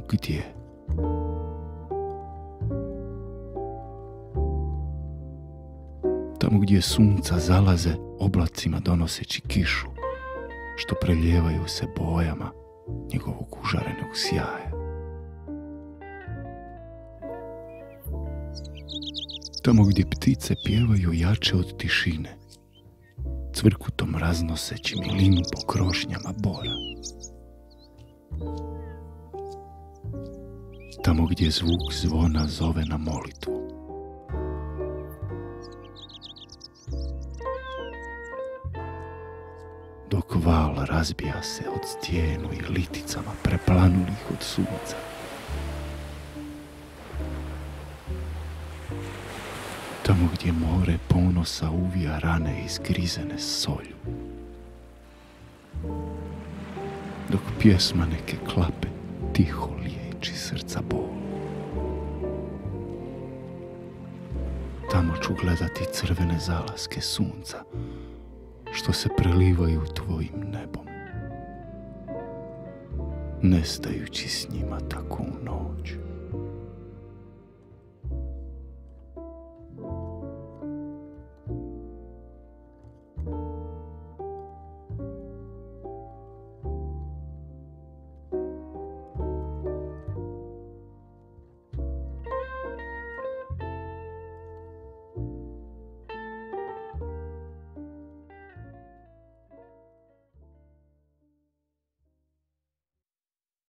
gdje. Tamo gdje sunca zalaze oblacima donoseći kišu, što preljevaju se bojama njegovog užarenog sjaja. Tamo gdje ptice pjevaju jače od tišine, cvrkutom raznoseći milinu po krošnjama bora. Tamo gdje zvuk zvona zove na molitvu. Dok val razbija se od stijenu i liticama preplanulih od sunca. Tamo gdje more ponosa uvija rane izgrizene solju. Dok pjesma neke klape tiho liječi srca bol. Tamo ću gledati crvene zalaske sunca što se prelivaju tvojim nebom, nestajući s njima takvu noć.